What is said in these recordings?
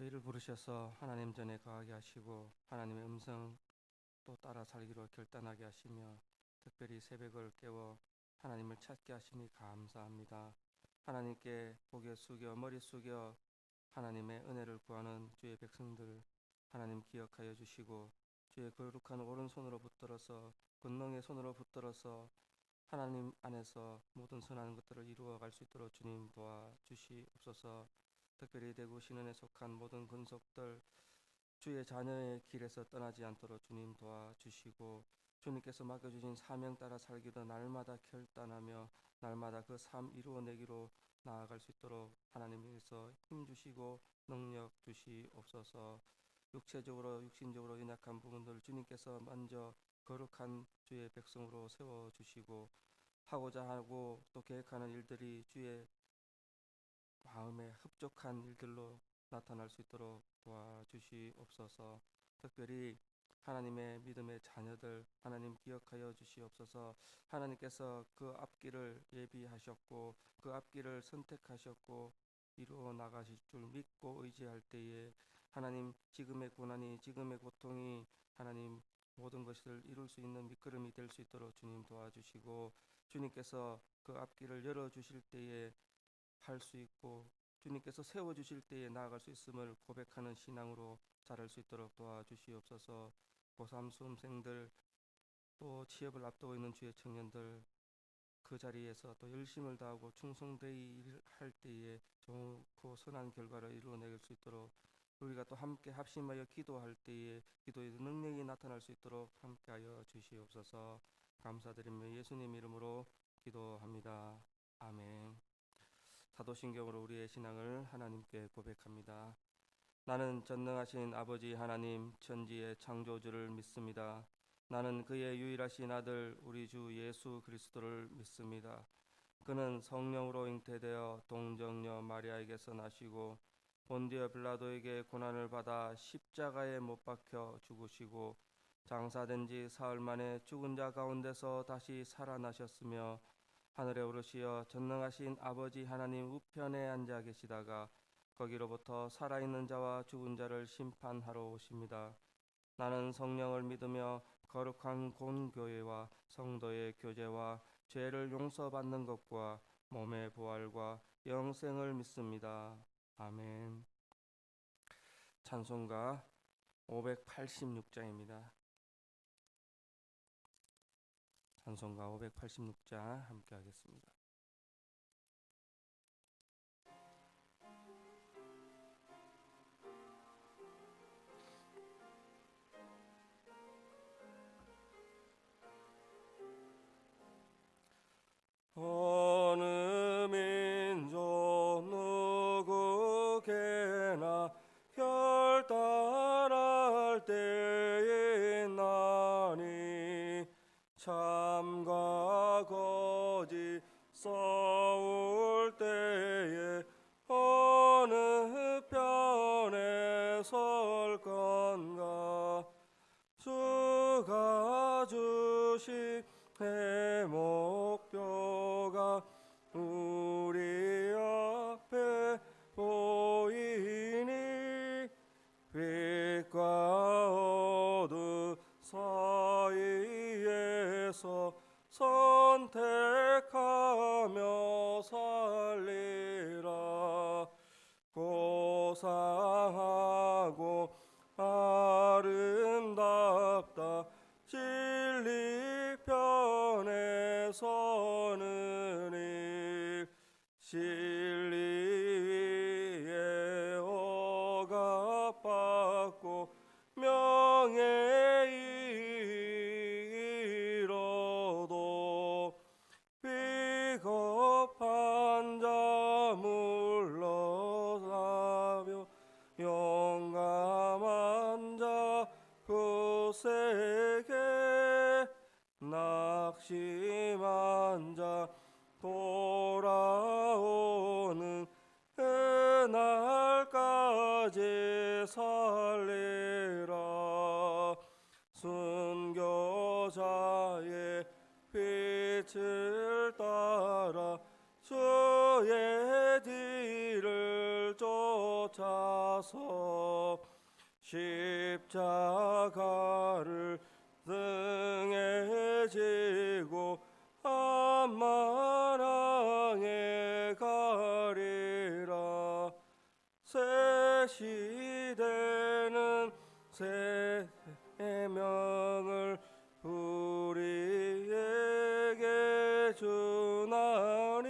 저희를 부르셔서 하나님 전에 거하게 하시고 하나님의 음성 또 따라 살기로 결단하게 하시며 특별히 새벽을 깨워 하나님을 찾게 하시니 감사합니다. 하나님께 고개 숙여 머리 숙여 하나님의 은혜를 구하는 주의 백성들 하나님 기억하여 주시고 주의 거룩한 오른손으로 붙들어서 권능의 손으로 붙들어서 하나님 안에서 모든 선한 것들을 이루어갈 수 있도록 주님 도와주시옵소서. 특별히 대구 신원에 속한 모든 권속들 주의 자녀의 길에서 떠나지 않도록 주님 도와주시고 주님께서 맡겨주신 사명 따라 살기도 날마다 결단하며 날마다 그 삶 이루어내기로 나아갈 수 있도록 하나님께서 힘주시고 능력 주시옵소서. 육체적으로 육신적으로 연약한 부분들 주님께서 먼저 거룩한 주의 백성으로 세워주시고 하고자 하고 또 계획하는 일들이 주의 마음에 흡족한 일들로 나타날 수 있도록 도와주시옵소서. 특별히 하나님의 믿음의 자녀들 하나님 기억하여 주시옵소서. 하나님께서 그 앞길을 예비하셨고 그 앞길을 선택하셨고 이루어 나가실 줄 믿고 의지할 때에 하나님 지금의 고난이 지금의 고통이 하나님 모든 것을 이룰 수 있는 밑거름이 될 수 있도록 주님 도와주시고 주님께서 그 앞길을 열어주실 때에 할 수 있고 주님께서 세워주실 때에 나아갈 수 있음을 고백하는 신앙으로 자랄 수 있도록 도와주시옵소서. 고3 수험생들 또 취업을 앞두고 있는 주의 청년들 그 자리에서 또 열심을 다하고 충성되이 할 때에 좋고 선한 결과를 이루어낼 수 있도록 우리가 또 함께 합심하여 기도할 때에 기도의 능력이 나타날 수 있도록 함께하여 주시옵소서. 감사드리며 예수님 이름으로 기도합니다. 아멘. 사도신경으로 우리의 신앙을 하나님께 고백합니다. 나는 전능하신 아버지 하나님 천지의 창조주를 믿습니다. 나는 그의 유일하신 아들 우리 주 예수 그리스도를 믿습니다. 그는 성령으로 잉태되어 동정녀 마리아에게서 나시고 본디오 빌라도에게 고난을 받아 십자가에 못 박혀 죽으시고 장사된 지 사흘 만에 죽은 자 가운데서 다시 살아나셨으며 하늘에 오르시어 전능하신 아버지 하나님 우편에 앉아 계시다가 거기로부터 살아있는 자와 죽은 자를 심판하러 오십니다. 나는 성령을 믿으며 거룩한 공교회와 성도의 교제와 죄를 용서받는 것과 몸의 부활과 영생을 믿습니다. 아멘. 찬송가 586장입니다. 찬송가 586장 함께 하겠습니다. 어느 민족 누구게나 결단할 때에 나니 참과 거짓 싸울 때에 어느 편에 설 건가 주가 주신 목표가 우리 앞에 보이니 빛과 어둠 사이에서 선택하며 살리라. 고상하고 아름답다 진리 편에 서는 일 진리 위에 억압받고 명예 잃어도 비겁한 자 물러나며 용감한 자 굳세게 낙심한 자 돌아오는 그날까지 살리라. 순교자의 빛을 따라 주의 뒤를 쫓아 자서 십자가를 등에 지고 한마당에 가리라. 새 시대는 새 명을 우리에게 주나니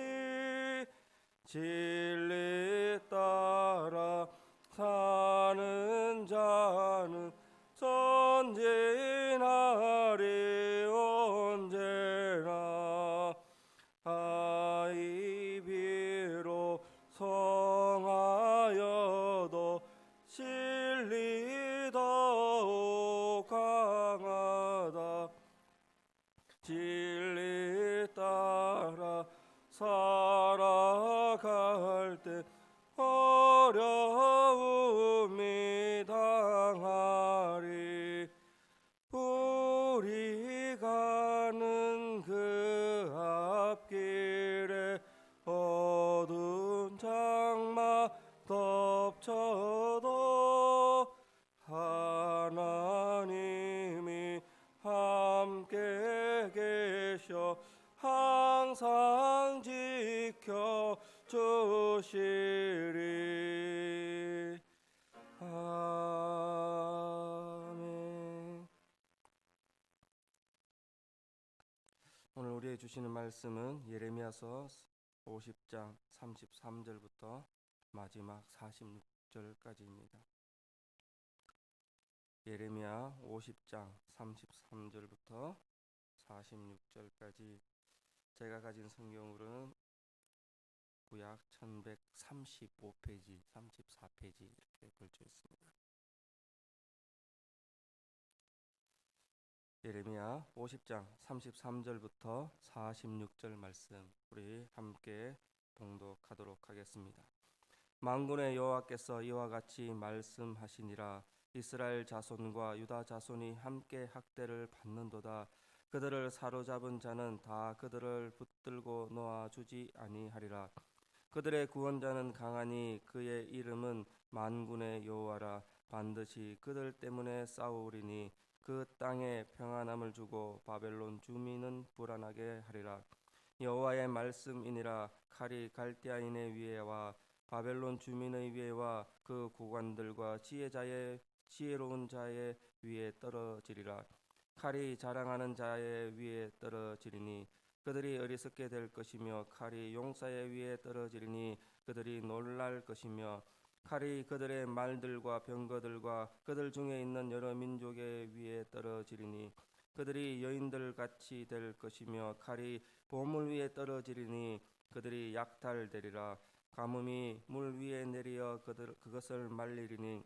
진리 따라 사는 자는 선진하리 언제나. 아이 비록 성하여도 진리 더욱 강하다. 진리 따라 살아갈 때 어려움이 당하리. 우리 가는 그 앞길에 어두운 장마 덮쳐도 하나님이 함께 계셔 항상 지켜 주시리. 아멘. 오늘 우리에게 주시는 말씀은 예레미야서 50장 33절부터 마지막 46절까지입니다. 예레미야 50장 33절부터 46절까지 제가 가진 성경으로는 구약 1135페이지, 34페이지 이렇게 걸쳐 있습니다. 예레미야 50장 33절부터 46절 말씀 우리 함께 봉독하도록 하겠습니다. 만군의 여호와께서 이와 같이 말씀하시니라. 이스라엘 자손과 유다 자손이 함께 학대를 받는도다. 그들을 사로잡은 자는 다 그들을 붙들고 놓아주지 아니하리라. 그들의 구원자는 강하니 그의 이름은 만군의 여호와라. 반드시 그들 때문에 싸우리니 그 땅에 평안함을 주고 바벨론 주민은 불안하게 하리라. 여호와의 말씀이니라. 칼이 갈대아인의 위에와 바벨론 주민의 위에와 그 고관들과 지혜로운 자의 위에 떨어지리라. 칼이 자랑하는 자의 위에 떨어지리니 그들이 어리석게 될 것이며 칼이 용사의 위에 떨어지리니 그들이 놀랄 것이며 칼이 그들의 말들과 병거들과 그들 중에 있는 여러 민족의 위에 떨어지리니 그들이 여인들 같이 될 것이며 칼이 보물 위에 떨어지리니 그들이 약탈되리라. 가뭄이 물 위에 내리어 그것을 말리리니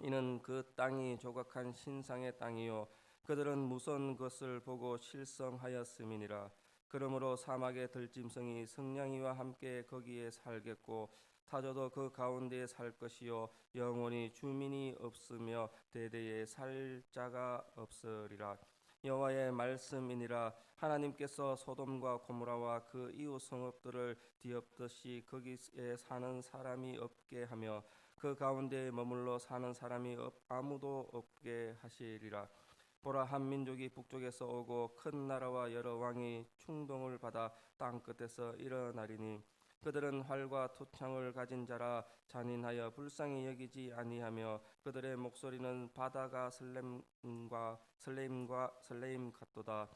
이는 그 땅이 조각한 신상의 땅이요 그들은 무서운 것을 보고 실성하였음이니라. 그러므로 사막의 들짐승이 승냥이와 함께 거기에 살겠고 타조도 그 가운데에 살 것이요 영원히 주민이 없으며 대대에 살 자가 없으리라. 여호와의 말씀이니라. 하나님께서 소돔과 고모라와 그 이웃 성읍들을 뒤엎듯이 거기에 사는 사람이 없게 하며 그 가운데에 머물러 사는 사람이 아무도 없게 하시리라. 보라, 한 민족이 북쪽에서 오고 큰 나라와 여러 왕이 충동을 받아 땅 끝에서 일어나리니 그들은 활과 투창을 가진 자라. 잔인하여 불쌍히 여기지 아니하며 그들의 목소리는 바다가 설레임 같도다.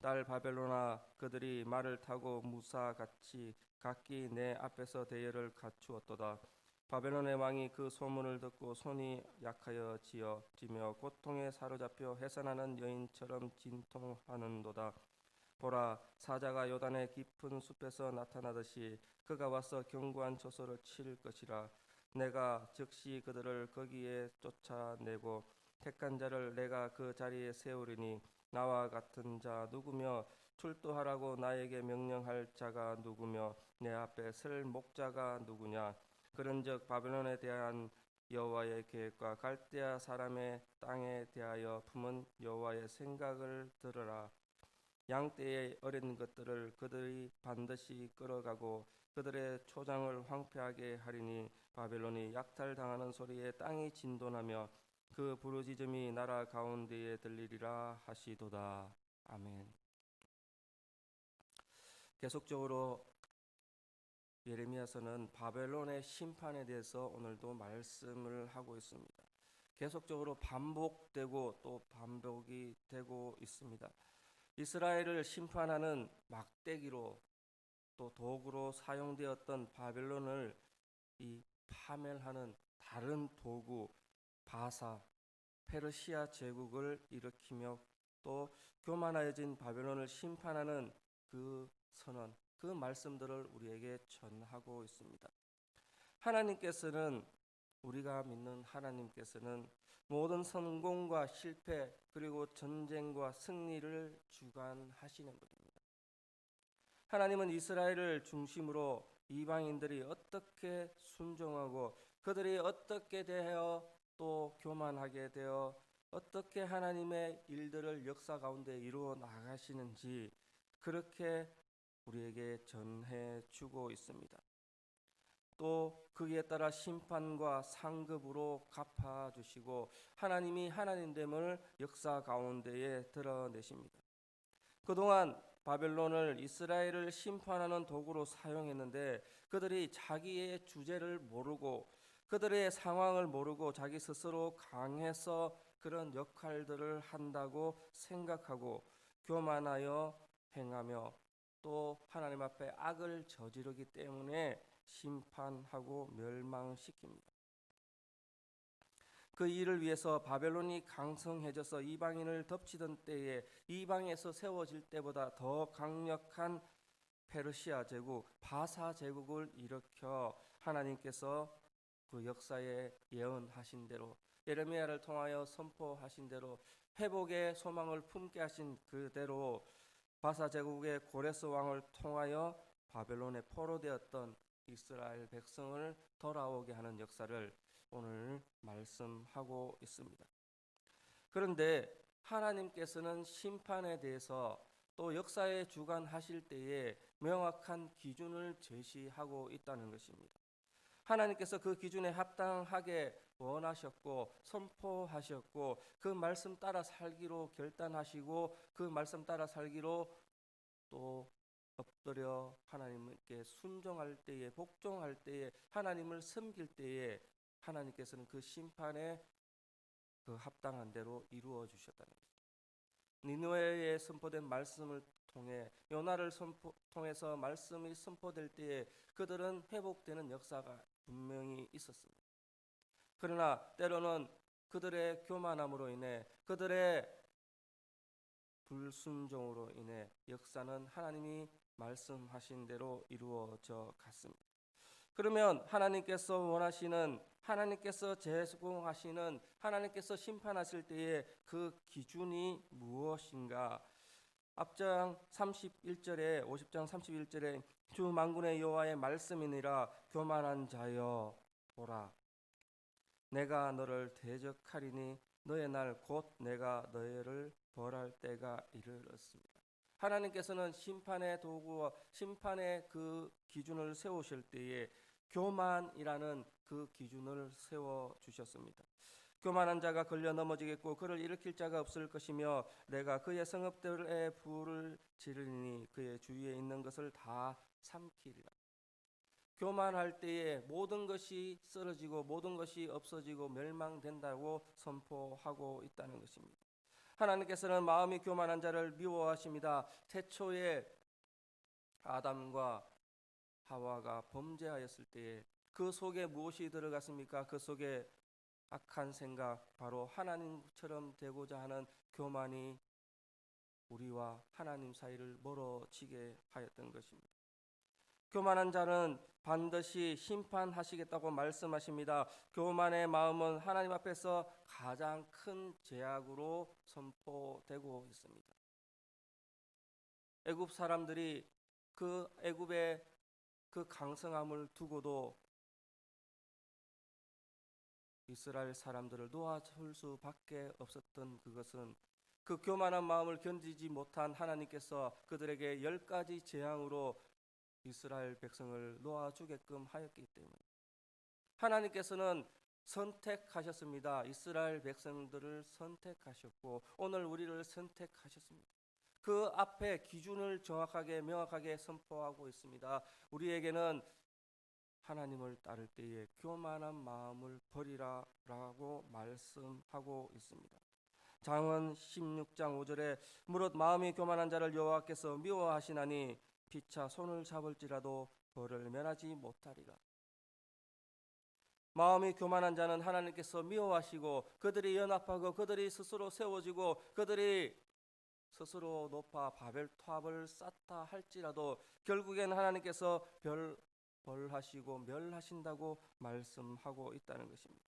딸 바벨론아, 그들이 말을 타고 무사같이 각기 내 앞에서 대열을 갖추었도다. 바벨론의 왕이 그 소문을 듣고 손이 약하여 지며 고통에 사로잡혀 해산하는 여인처럼 진통하는도다. 보라, 사자가 요단의 깊은 숲에서 나타나듯이 그가 와서 견고한 처소를 칠 것이라. 내가 즉시 그들을 거기에 쫓아내고 택한 자를 내가 그 자리에 세우리니 나와 같은 자 누구며 출두하라고 나에게 명령할 자가 누구며 내 앞에 설 목자가 누구냐. 그런즉 바벨론에 대한 여호와의 계획과 갈대아 사람의 땅에 대하여 품은 여호와의 생각을 들으라. 양떼의 어린 것들을 그들이 반드시 끌어가고 그들의 초장을 황폐하게 하리니 바벨론이 약탈당하는 소리에 땅이 진동하며 그 부르짖음이 나라 가운데에 들리리라 하시도다. 아멘. 계속적으로 예레미야서는 바벨론의 심판에 대해서 오늘도 말씀을 하고 있습니다. 계속적으로 반복되고 또 반복이 되고 있습니다. 이스라엘을 심판하는 막대기로 또 도구로 사용되었던 바벨론을 이 파멸하는 다른 도구 바사 페르시아 제국을 일으키며 또 교만해진 바벨론을 심판하는 그 선언, 그 말씀들을 우리에게 전하고 있습니다. 하나님께서는, 우리가 믿는 하나님께서는 모든 성공과 실패 그리고 전쟁과 승리를 주관하시는 분입니다. 하나님은 이스라엘을 중심으로 이방인들이 어떻게 순종하고 그들이 어떻게 되어 또 교만하게 되어 어떻게 하나님의 일들을 역사 가운데 이루어 나가시는지 그렇게 우리에게 전해 주고 있습니다. 또 거기에 따라 심판과 상급으로 갚아주시고 하나님이 하나님됨을 역사 가운데에 드러내십니다. 그동안 바벨론을 이스라엘을 심판하는 도구로 사용했는데 그들이 자기의 주제를 모르고 그들의 상황을 모르고 자기 스스로 강해서 그런 역할들을 한다고 생각하고 교만하여 행하며 또 하나님 앞에 악을 저지르기 때문에 심판하고 멸망시킵니다. 그 일을 위해서 바벨론이 강성해져서 이방인을 덮치던 때에 이방에서 세워질 때보다 더 강력한 페르시아 제국, 바사 제국을 일으켜 하나님께서 그 역사에 예언하신 대로 예레미야를 통하여 선포하신 대로 회복의 소망을 품게 하신 그대로 바사 제국의 고레스 왕을 통하여 바벨론에 포로되었던 이스라엘 백성을 돌아오게 하는 역사를 오늘 말씀하고 있습니다. 그런데 하나님께서는 심판에 대해서 또 역사에 주관하실 때에 명확한 기준을 제시하고 있다는 것입니다. 하나님께서 그 기준에 합당하게 원하셨고 선포하셨고 그 말씀 따라 살기로 결단하시고 그 말씀 따라 살기로 또 엎드려 하나님께 순종할 때에 복종할 때에 하나님을 섬길 때에 하나님께서는 그 심판에 그 합당한 대로 이루어 주셨다는 것입니다. 니느웨에 선포된 말씀을 통해 요나를 통해서 말씀이 선포될 때에 그들은 회복되는 역사가 분명히 있었습니다. 그러나 때로는 그들의 교만함으로 인해 그들의 불순종으로 인해 역사는 하나님이 말씀하신 대로 이루어져 갔습니다. 그러면 하나님께서 원하시는 하나님께서 제공하시는 하나님께서 심판하실 때의 그 기준이 무엇인가? 앞장 31절에 50장 31절에 주 만군의 여호와의 말씀이니라 교만한 자여 보라 내가 너를 대적하리니 너의 날 곧 내가 너희를 벌할 때가 이르렀습니다. 하나님께서는 심판의 도구와 심판의 그 기준을 세우실 때에 교만이라는 그 기준을 세워 주셨습니다. 교만한 자가 걸려 넘어지겠고 그를 일으킬 자가 없을 것이며 내가 그의 성읍들의 불을 지르니 그의 주위에 있는 것을 다 삼키리라. 교만할 때에 모든 것이 쓰러지고 모든 것이 없어지고 멸망된다고 선포하고 있다는 것입니다. 하나님께서는 마음이 교만한 자를 미워하십니다. 태초에 아담과 하와가 범죄하였을 때에 그 속에 무엇이 들어갔습니까? 그 속에 악한 생각, 바로 하나님처럼 되고자 하는 교만이 우리와 하나님 사이를 멀어지게 하였던 것입니다. 교만한 자는 반드시 심판하시겠다고 말씀하십니다. 교만의 마음은 하나님 앞에서 가장 큰 죄악으로 선포되고 있습니다. 애굽 사람들이 그 애굽의 그 강성함을 두고도 이스라엘 사람들을 놓아줄 수밖에 없었던 그것은 그 교만한 마음을 견디지 못한 하나님께서 그들에게 10가지 재앙으로 이스라엘 백성을 놓아주게끔 하였기 때문에 하나님께서는 선택하셨습니다. 이스라엘 백성들을 선택하셨고 오늘 우리를 선택하셨습니다. 그 앞에 기준을 정확하게 명확하게 선포하고 있습니다. 우리에게는 하나님을 따를 때에 교만한 마음을 버리라라고 말씀하고 있습니다. 잠언 16장 5절에 무릇 마음이 교만한 자를 여호와께서 미워하시나니 피차 손을 잡을지라도 벌을 면하지 못하리라. 마음이 교만한 자는 하나님께서 미워하시고 그들이 연합하고 그들이 스스로 세워지고 그들이 스스로 높아 바벨탑을 쌓다 할지라도 결국엔 하나님께서 벌하시고 멸하신다고 말씀하고 있다는 것입니다.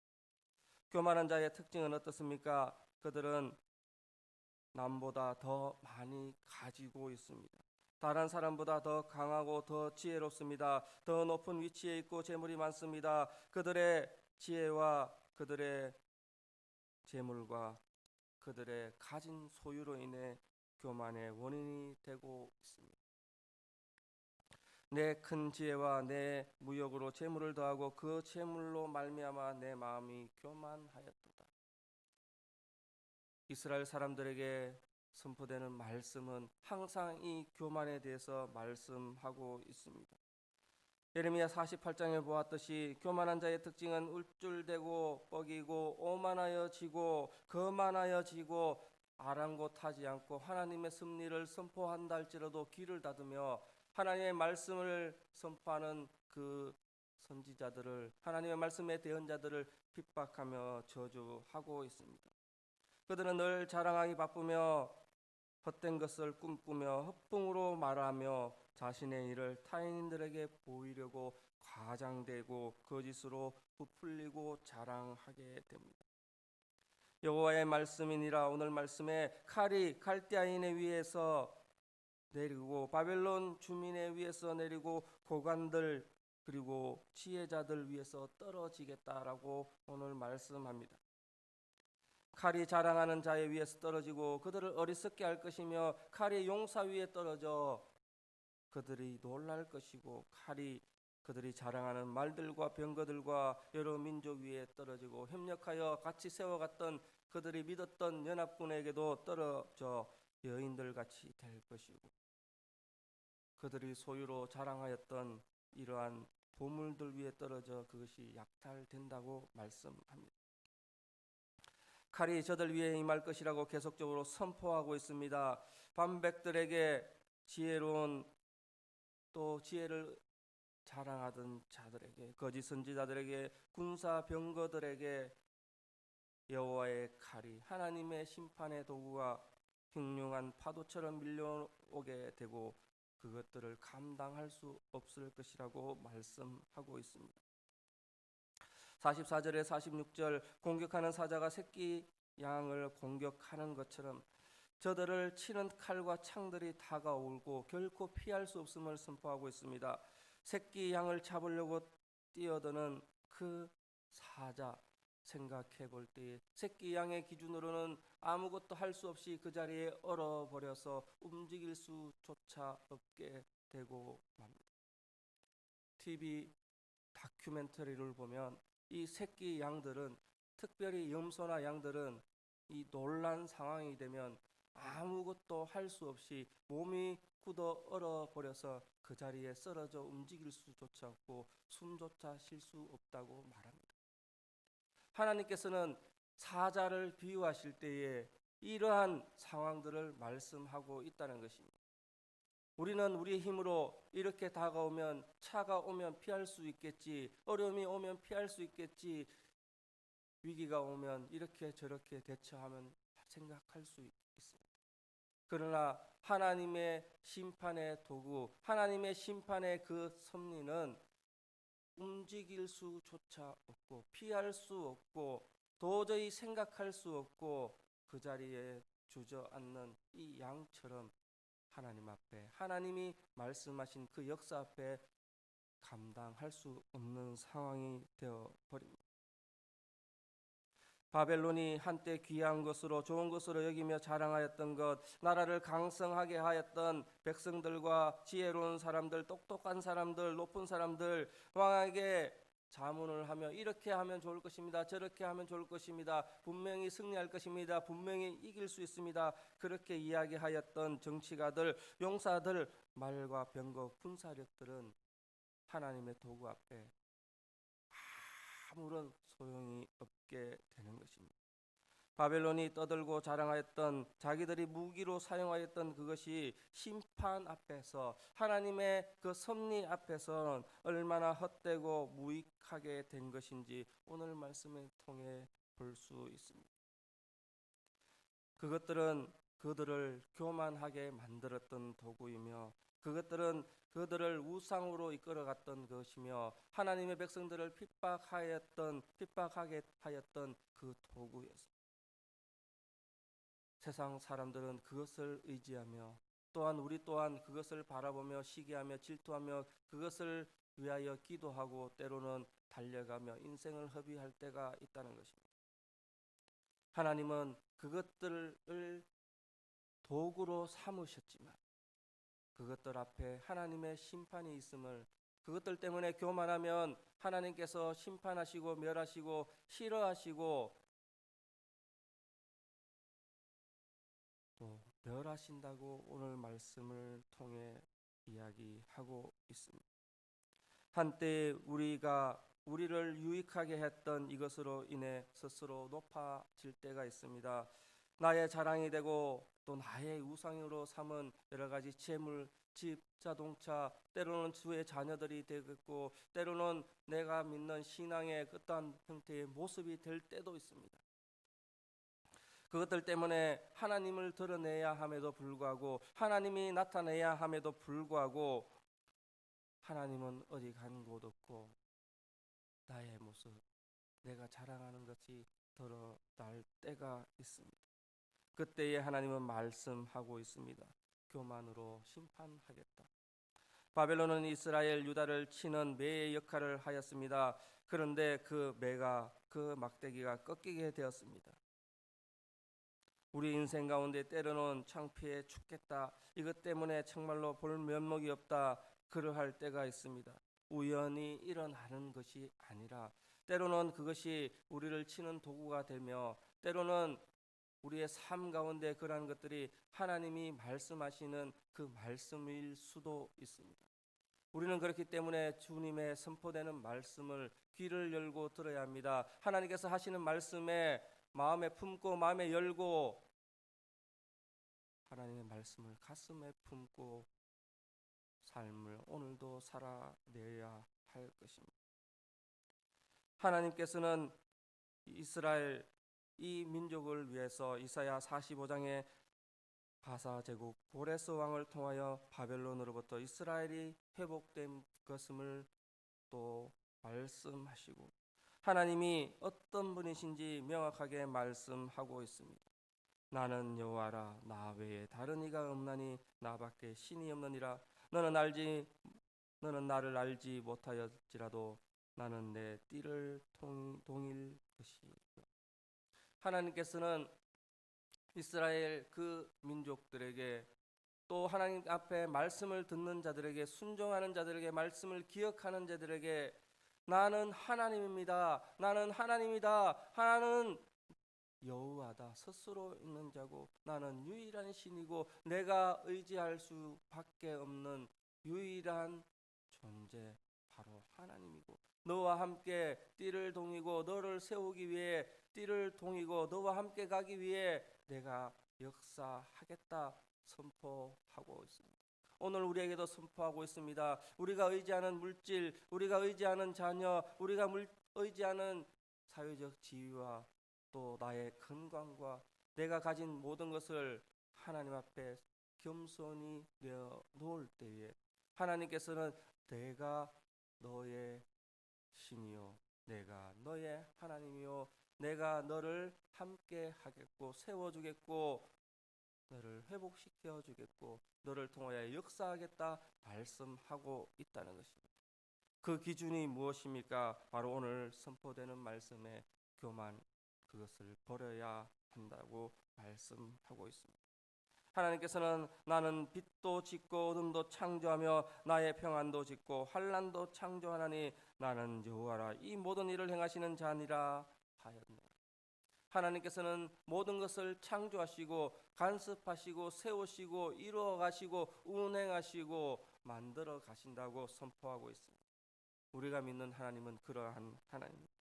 교만한 자의 특징은 어떻습니까? 그들은 남보다 더 많이 가지고 있습니다. 다른 사람보다 더 강하고 더 지혜롭습니다. 더 높은 위치에 있고 재물이 많습니다. 그들의 지혜와 그들의 재물과 그들의 가진 소유로 인해 교만의 원인이 되고 있습니다. 내 큰 지혜와 내 무역으로 재물을 더하고 그 재물로 말미암아 내 마음이 교만하였도다. 이스라엘 사람들에게 선포되는 말씀은 항상 이 교만에 대해서 말씀하고 있습니다. 예레미야 48장에 보았듯이 교만한 자의 특징은 울줄대고 뻐기고 오만하여지고 거만하여지고 아랑곳하지 않고 하나님의 섭리를 선포한다 할지라도 귀를 닫으며 하나님의 말씀을 선포하는 그 선지자들을 하나님의 말씀에 대언자들을 핍박하며 저주하고 있습니다. 그들은 늘 자랑하기 바쁘며 헛된 것을 꿈꾸며 헛붕으로 말하며 자신의 일을 타인들에게 보이려고 과장되고 거짓으로 부풀리고 자랑하게 됩니다. 여호와의 말씀이니라. 오늘 말씀에 칼이 갈대아인의 위에서 내리고 바벨론 주민의 위에서 내리고 고관들 그리고 지혜자들 위에서 떨어지겠다라고 오늘 말씀합니다. 칼이 자랑하는 자의 위에서 떨어지고 그들을 어리석게 할 것이며 칼이 용사 위에 떨어져 그들이 놀랄 것이고 칼이 그들이 자랑하는 말들과 병거들과 여러 민족 위에 떨어지고 협력하여 같이 세워갔던 그들이 믿었던 연합군에게도 떨어져 여인들 같이 될 것이고 그들이 소유로 자랑하였던 이러한 보물들 위에 떨어져 그것이 약탈된다고 말씀합니다. 칼이 저들 위에 임할 것이라고 계속적으로 선포하고 있습니다. 반백들에게 지혜로운 또 지혜를 자랑하던 자들에게 거짓 선지자들에게 군사 병거들에게 여호와의 칼이 하나님의 심판의 도구가 흉흉한 파도처럼 밀려오게 되고 그것들을 감당할 수 없을 것이라고 말씀하고 있습니다. 44절에 46절 공격하는 사자가 새끼 양을 공격하는 것처럼 저들을 치는 칼과 창들이 다가오고 결코 피할 수 없음을 선포하고 있습니다. 새끼 양을 잡으려고 뛰어드는 그 사자 생각해 볼 때 새끼 양의 기준으로는 아무것도 할 수 없이 그 자리에 얼어버려서 움직일 수조차 없게 되고 맙니다. TV 다큐멘터리를 보면 이 새끼 양들은 특별히 염소나 양들은 이 놀란 상황이 되면 아무것도 할 수 없이 몸이 굳어 얼어버려서 그 자리에 쓰러져 움직일 수조차 없고 숨조차 쉴 수 없다고 말합니다. 하나님께서는 사자를 비유하실 때에 이러한 상황들을 말씀하고 있다는 것입니다. 우리는 우리의 힘으로 이렇게 다가오면 차가 오면 피할 수 있겠지, 어려움이 오면 피할 수 있겠지, 위기가 오면 이렇게 저렇게 대처하면 생각할 수 있습니다. 그러나 하나님의 심판의 도구, 하나님의 심판의 그 섭리는 움직일 수조차 없고 피할 수 없고 도저히 생각할 수 없고 그 자리에 주저앉는 이 양처럼 하나님 앞에 하나님이 말씀하신 그 역사 앞에 감당할 수 없는 상황이 되어 버립니다. 바벨론이 한때 귀한 것으로 좋은 것으로 여기며 자랑하였던 것, 나라를 강성하게 하였던 백성들과 지혜로운 사람들, 똑똑한 사람들, 높은 사람들, 왕에게 자문을 하며 이렇게 하면 좋을 것입니다. 저렇게 하면 좋을 것입니다. 분명히 승리할 것입니다. 분명히 이길 수 있습니다. 그렇게 이야기하였던 정치가들, 용사들, 말과 병거, 군사력들은 하나님의 도구 앞에 아무런 소용이 없게 되는 것입니다. 바벨론이 떠들고 자랑하였던, 자기들이 무기로 사용하였던 그것이 심판 앞에서, 하나님의 그 섭리 앞에서는 얼마나 헛되고 무익하게 된 것인지 오늘 말씀을 통해 볼 수 있습니다. 그것들은 그들을 교만하게 만들었던 도구이며, 그것들은 그들을 우상으로 이끌어갔던 것이며, 하나님의 백성들을 핍박하게 하였던 그 도구였습니다. 세상 사람들은 그것을 의지하며, 또한 우리 또한 그것을 바라보며 시기하며 질투하며 그것을 위하여 기도하고 때로는 달려가며 인생을 허비할 때가 있다는 것입니다. 하나님은 그것들을 도구로 삼으셨지만 그것들 앞에 하나님의 심판이 있음을, 그것들 때문에 교만하면 하나님께서 심판하시고 멸하시고 싫어하시고 또 멸하신다고 오늘 말씀을 통해 이야기하고 있습니다. 한때 우리를 유익하게 했던 이것으로 인해 스스로 높아질 때가 있습니다. 나의 자랑이 되고 또 나의 우상으로 삼은 여러 가지 재물, 집, 자동차, 때로는 주의 자녀들이 되겠고 때로는 내가 믿는 신앙의 어떠한 형태의 모습이 될 때도 있습니다. 그것들 때문에 하나님을 드러내야 함에도 불구하고, 하나님이 나타내야 함에도 불구하고 하나님은 어디 간 곳 없고 나의 모습, 내가 자랑하는 것이 드러날 때가 있습니다. 그때에 하나님은 말씀하고 있습니다. 교만으로 심판하겠다. 바벨론은 이스라엘 유다를 치는 매의 역할을 하였습니다. 그런데 그 막대기가 꺾이게 되었습니다. 우리 인생 가운데 때로는 창피해 죽겠다, 이것 때문에 정말로 볼 면목이 없다, 그러할 때가 있습니다. 우연히 일어나는 것이 아니라 때로는 그것이 우리를 치는 도구가 되며, 때로는 우리의 삶 가운데 그러한 것들이 하나님이 말씀하시는 그 말씀일 수도 있습니다. 우리는 그렇기 때문에 주님의 선포되는 말씀을 귀를 열고 들어야 합니다. 하나님께서 하시는 말씀에 마음에 품고 마음에 열고 하나님의 말씀을 가슴에 품고 삶을 오늘도 살아내야 할 것입니다. 하나님께서는 이스라엘 이 민족을 위해서 이사야 45장에 바사 제국 고레스 왕을 통하여 바벨론으로부터 이스라엘이 회복된 것임을 또 말씀하시고, 하나님이 어떤 분이신지 명확하게 말씀하고 있습니다. 나는 여호와라, 나 외에 다른 이가 없나니 나밖에 신이 없느니라. 너는 나를 알지 못하였지라도 나는 내 띠를 동일 것이요. 하나님께서는 이스라엘 그 민족들에게, 또 하나님 앞에 말씀을 듣는 자들에게, 순종하는 자들에게, 말씀을 기억하는 자들에게 나는 하나님입니다. 나는 하나님이다. 하나는 여호와다. 스스로 있는 자고 나는 유일한 신이고 내가 의지할 수밖에 없는 유일한 존재, 바로 하나님이고, 너와 함께 띠를 동이고 너를 세우기 위해 띠를 동이고 너와 함께 가기 위해 내가 역사하겠다 선포하고 있습니다. 오늘 우리에게도 선포하고 있습니다. 우리가 의지하는 물질, 우리가 의지하는 자녀, 우리가 의지하는 사회적 지위와 또 나의 건강과 내가 가진 모든 것을 하나님 앞에 겸손히 내어놓을 때에 하나님께서는 내가 너의 신이요, 내가 너의 하나님이요, 내가 너를 함께 하겠고 세워주겠고 너를 회복시켜 주겠고 너를 통하여 역사하겠다 말씀하고 있다는 것입니다. 그 기준이 무엇입니까? 바로 오늘 선포되는 말씀의 교만, 그것을 버려야 한다고 말씀하고 있습니다. 하나님께서는 나는 빛도 짓고 어둠도 창조하며 나의 평안도 짓고 환난도 창조하나니 나는 여호와라 이 모든 일을 행하시는 자니라 하였노라. 하나님께서는 모든 것을 창조하시고 간섭하시고 세우시고 이루어 가시고 운행하시고 만들어 가신다고 선포하고 있습니다. 우리가 믿는 하나님은 그러한 하나님입니다.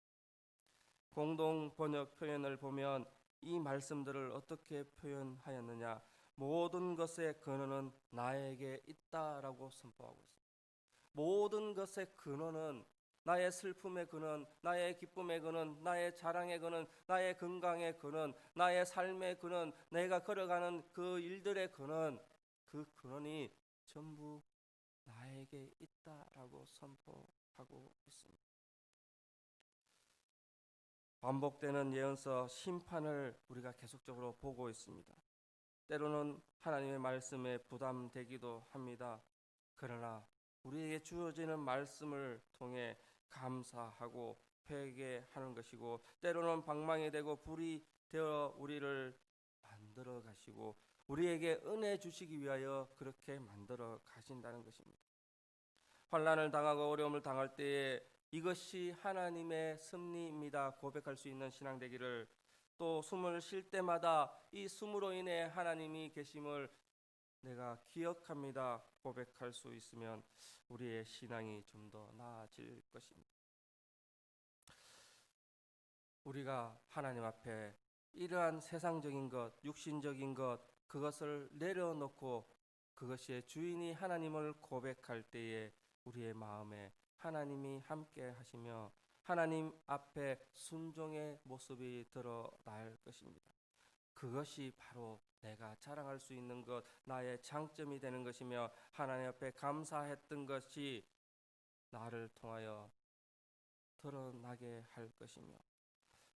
공동 번역 표현을 보면 이 말씀들을 어떻게 표현하였느냐? 모든 것의 근원은 나에게 있다라고 선포하고 있습니다. 모든 것의 근원은 나의 슬픔의 근원, 나의 기쁨의 근원, 나의 자랑의 근원, 나의 건강의 근원, 나의 삶의 근원, 내가 걸어가는 그 일들의 근원, 그 근원이 전부 나에게 있다라고 선포하고 있습니다. 반복되는 예언서 심판을 우리가 계속적으로 보고 있습니다. 때로는 하나님의 말씀에 부담되기도 합니다. 그러나 우리에게 주어지는 말씀을 통해 감사하고 회개하는 것이고 때로는 방망이 되고 불이 되어 우리를 만들어 가시고 우리에게 은혜 주시기 위하여 그렇게 만들어 가신다는 것입니다. 환난을 당하고 어려움을 당할 때에 이것이 하나님의 섭리입니다 고백할 수 있는 신앙 되기를, 또 숨을 쉴 때마다 이 숨으로 인해 하나님이 계심을 내가 기억합니다 고백할 수 있으면 우리의 신앙이 좀 더 나아질 것입니다. 우리가 하나님 앞에 이러한 세상적인 것, 육신적인 것, 그것을 내려놓고 그것의 주인이 하나님을 고백할 때에 우리의 마음에 하나님이 함께 하시며 하나님 앞에 순종의 모습이 드러날 것입니다. 그것이 바로 내가 자랑할 수 있는 것, 나의 장점이 되는 것이며 하나님 앞에 감사했던 것이 나를 통하여 드러나게 할 것이며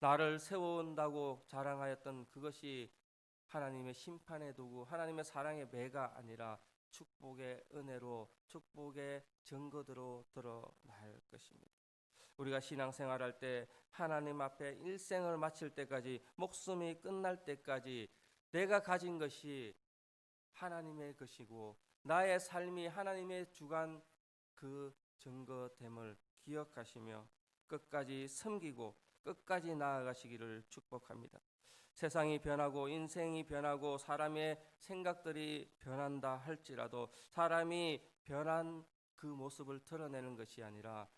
나를 세워온다고 자랑하였던 그것이 하나님의 심판의 도구, 하나님의 사랑의 매가 아니라 축복의 은혜로 축복의 증거대로 드러날 것입니다. 우리가 신앙생활할 때 하나님 앞에 일생을 마칠 때까지, 목숨이 끝날 때까지 내가 가진 것이 하나님의 것이고 나의 삶이 하나님의 주관 그 증거됨을 기억하시며 끝까지 섬기고 끝까지 나아가시기를 축복합니다. 세상이 변하고 인생이 변하고 사람의 생각들이 변한다 할지라도 사람이 변한 그 모습을 드러내는 것이 아니라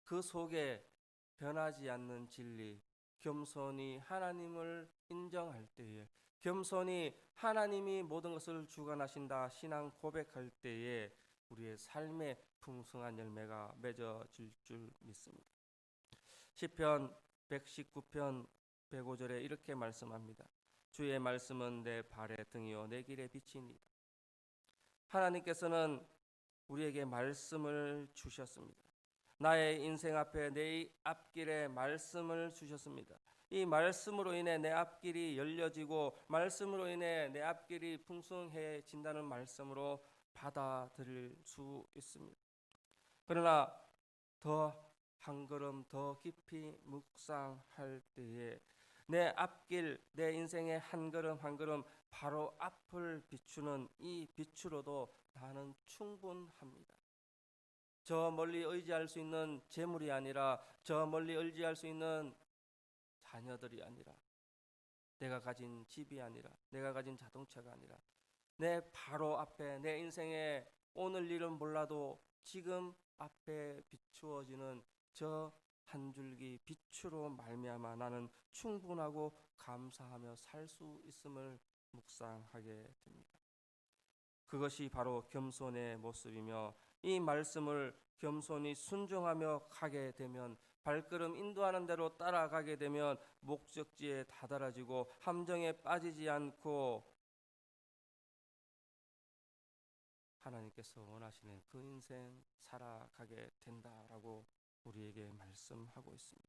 그 속에 변하지 않는 진리, 겸손히 하나님을 인정할 때에, 겸손히 하나님이 모든 것을 주관하신다 신앙 고백할 때에 우리의 삶에 풍성한 열매가 맺어질 줄 믿습니다. 시편 119편 105절에 이렇게 말씀합니다. 주의 말씀은 내 발의 등이요 내 길의 빛이니이다. 하나님께서는 우리에게 말씀을 주셨습니다. 나의 인생 앞에 내 앞길에 말씀을 주셨습니다. 이 말씀으로 인해 내 앞길이 열려지고 말씀으로 인해 내 앞길이 풍성해진다는 말씀으로 받아들일 수 있습니다. 그러나 더 한 걸음 더 깊이 묵상할 때에 내 앞길, 내 인생의 한 걸음 한 걸음 바로 앞을 비추는 이 빛으로도 나는 충분합니다. 저 멀리 의지할 수 있는 재물이 아니라, 저 멀리 의지할 수 있는 자녀들이 아니라, 내가 가진 집이 아니라, 내가 가진 자동차가 아니라 내 바로 앞에 내 인생의 오늘 일은 몰라도 지금 앞에 비추어지는 저 한 줄기 빛으로 말미암아 나는 충분하고 감사하며 살 수 있음을 묵상하게 됩니다. 그것이 바로 겸손의 모습이며 이 말씀을 겸손히 순종하며 가게 되면, 발걸음 인도하는 대로 따라가게 되면 목적지에 다다라지고 함정에 빠지지 않고 하나님께서 원하시는 그 인생 살아가게 된다라고 우리에게 말씀하고 있습니다.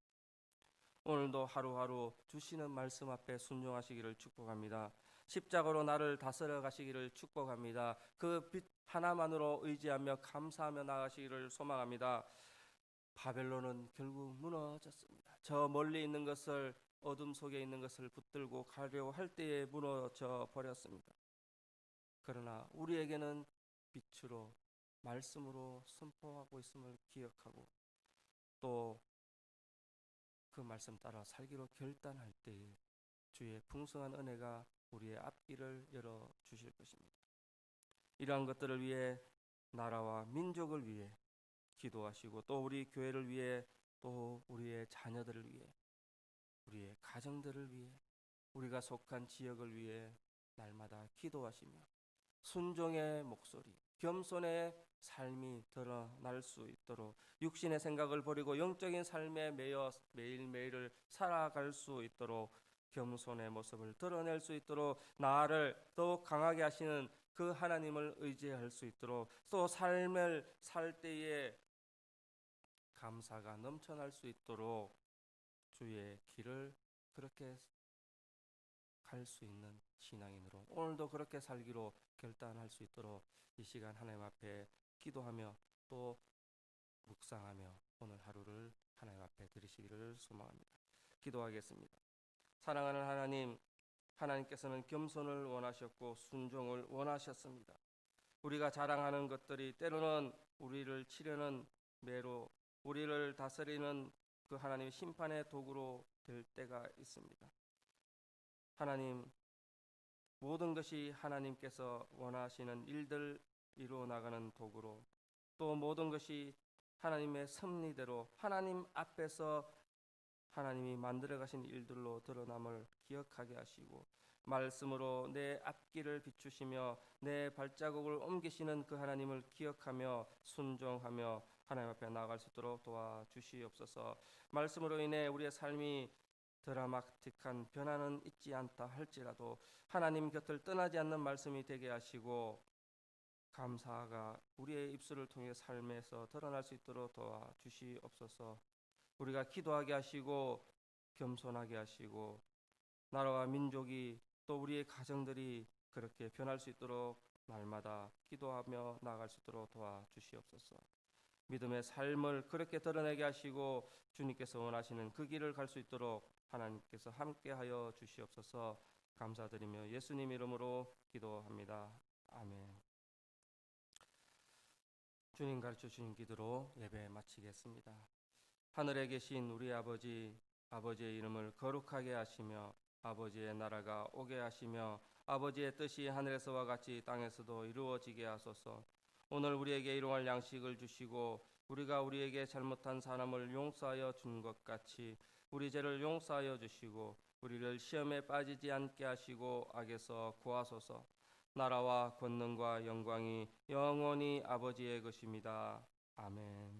오늘도 하루하루 주시는 말씀 앞에 순종하시기를 축복합니다. 십자가로 나를 다스려 가시기를 축복합니다. 그 빛 하나만으로 의지하며 감사하며 나아가시기를 소망합니다. 바벨론은 결국 무너졌습니다. 저 멀리 있는 것을 어둠 속에 있는 것을 붙들고 가려고 할 때에 무너져 버렸습니다. 그러나 우리에게는 빛으로 말씀으로 선포하고 있음을 기억하고 또 그 말씀 따라 살기로 결단할 때에 주의 풍성한 은혜가 우리의 앞길을 열어주실 것입니다. 이러한 것들을 위해 나라와 민족을 위해 기도하시고 또 우리 교회를 위해 또 우리의 자녀들을 위해 우리의 가정들을 위해 우리가 속한 지역을 위해 날마다 기도하시며 순종의 목소리, 겸손의 삶이 드러날 수 있도록 육신의 생각을 버리고 영적인 삶에 매여 매일매일을 살아갈 수 있도록 겸손의 모습을 드러낼 수 있도록 나를 더욱 강하게 하시는 그 하나님을 의지할 수 있도록 또 삶을 살 때에 감사가 넘쳐날 수 있도록 주의 길을 그렇게 갈 수 있는 신앙인으로 오늘도 그렇게 살기로 결단할 수 있도록 이 시간 하나님 앞에 기도하며 또 묵상하며 오늘 하루를 하나님 앞에 드리시기를 소망합니다. 기도하겠습니다. 사랑하는 하나님, 하나님께서는 겸손을 원하셨고 순종을 원하셨습니다. 우리가 자랑하는 것들이 때로는 우리를 치려는 매로 우리를 다스리는 그 하나님의 심판의 도구로 될 때가 있습니다. 하나님, 모든 것이 하나님께서 원하시는 일들 이루어 나가는 도구로 또 모든 것이 하나님의 섭리대로 하나님 앞에서 하나님이 만들어 가신 일들로 드러남을 기억하게 하시고 말씀으로 내 앞길을 비추시며 내 발자국을 옮기시는 그 하나님을 기억하며 순종하며 하나님 앞에 나아갈 수 있도록 도와주시옵소서. 말씀으로 인해 우리의 삶이 드라마틱한 변화는 있지 않다 할지라도 하나님 곁을 떠나지 않는 말씀이 되게 하시고 감사가 우리의 입술을 통해 삶에서 드러날 수 있도록 도와주시옵소서. 우리가 기도하게 하시고 겸손하게 하시고 나라와 민족이 또 우리의 가정들이 그렇게 변할 수 있도록 날마다 기도하며 나아갈 수 있도록 도와주시옵소서. 믿음의 삶을 그렇게 드러내게 하시고 주님께서 원하시는 그 길을 갈 수 있도록 하나님께서 함께하여 주시옵소서. 감사드리며 예수님 이름으로 기도합니다. 아멘. 주님 가르쳐 주신 기도로 예배 마치겠습니다. 하늘에 계신 우리 아버지, 아버지의 이름을 거룩하게 하시며 아버지의 나라가 오게 하시며 아버지의 뜻이 하늘에서와 같이 땅에서도 이루어지게 하소서. 오늘 우리에게 일용할 양식을 주시고 우리가 우리에게 잘못한 사람을 용서하여 준 것 같이 우리 죄를 용서하여 주시고 우리를 시험에 빠지지 않게 하시고 악에서 구하소서. 나라와 권능과 영광이 영원히 아버지의 것입니다. 아멘.